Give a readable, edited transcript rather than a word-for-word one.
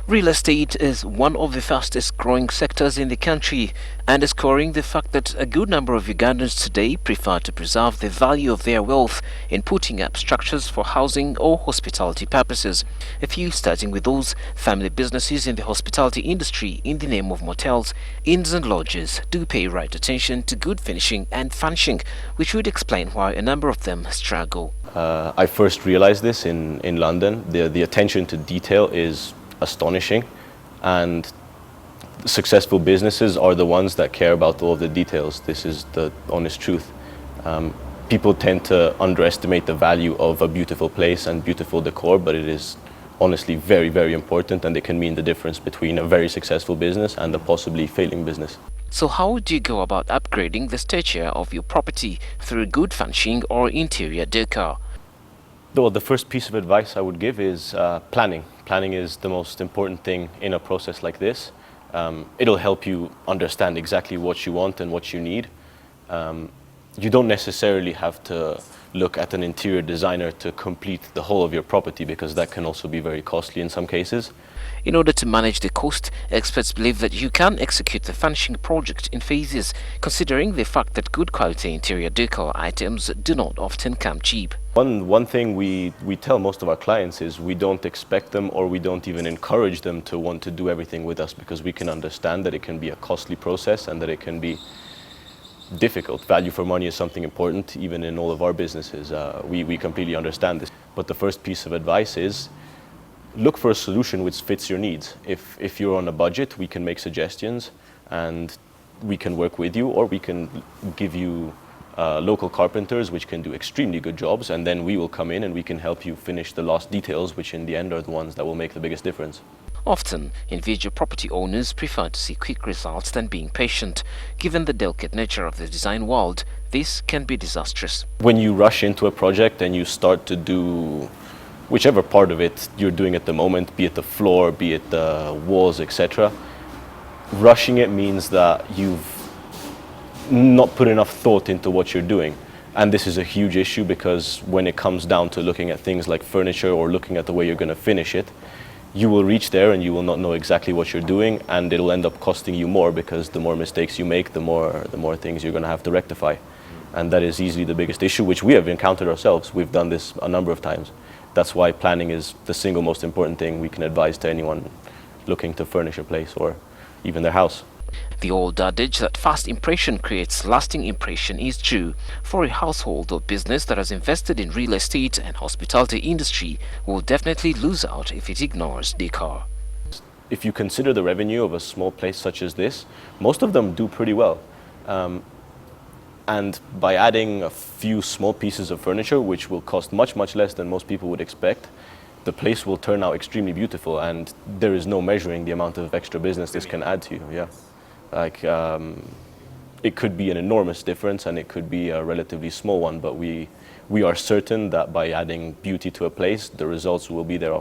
Real estate is one of the fastest growing sectors in the country, underscoring the fact that a good number of Ugandans today prefer to preserve the value of their wealth in putting up structures for housing or hospitality purposes. A few starting with those family businesses in the hospitality industry in the name of motels, inns and lodges do pay right attention to good finishing and furnishing, which would explain why a number of them struggle. I first realized this in London. The attention to detail is astonishing, and successful businesses are the ones that care about all of the details. This is the honest truth. People tend to underestimate the value of a beautiful place and beautiful decor, but it is honestly very, very important, and it can mean the difference between a very successful business and a possibly failing business. So how do you go about upgrading the stature of your property through good furnishing or interior decor? Well, the first piece of advice I would give is planning. Planning is the most important thing in a process like this. It'll help you understand exactly what you want and what you need. You don't necessarily have to look at an interior designer to complete the whole of your property, because that can also be very costly in some cases. In order to manage the cost, experts believe that you can execute the furnishing project in phases, considering the fact that good quality interior decor items do not often come cheap. One thing we tell most of our clients is we don't expect them, or we don't even encourage them to want to do everything with us, because we can understand that it can be a costly process and that it can be difficult. Value for money is something important, even in all of our businesses. We completely understand this. But the first piece of advice is look for a solution which fits your needs. If you're on a budget, we can make suggestions and we can work with you, or we can give you local carpenters which can do extremely good jobs, and then we will come in and we can help you finish the last details, which in the end are the ones that will make the biggest difference. Often, individual property owners prefer to see quick results than being patient. Given the delicate nature of the design world, this can be disastrous. When you rush into a project and you start to do whichever part of it you're doing at the moment, be it the floor, be it the walls, etc., rushing it means that you've not put enough thought into what you're doing. And this is a huge issue, because when it comes down to looking at things like furniture or looking at the way you're going to finish it, you will reach there and you will not know exactly what you're doing, and it'll end up costing you more, because the more mistakes you make, the more things you're going to have to rectify. And that is easily the biggest issue, which we have encountered ourselves. We've done this a number of times. That's why planning is the single most important thing we can advise to anyone looking to furnish a place or even their house. The old adage that fast impression creates lasting impression is true. For a household or business that has invested in real estate and hospitality industry will definitely lose out if it ignores decor. If you consider the revenue of a small place such as this, most of them do pretty well. And by adding a few small pieces of furniture, which will cost much, much less than most people would expect, the place will turn out extremely beautiful, and there is no measuring the amount of extra business this can add to you. Yeah. It could be an enormous difference and it could be a relatively small one, but we are certain that by adding beauty to a place, the results will be there.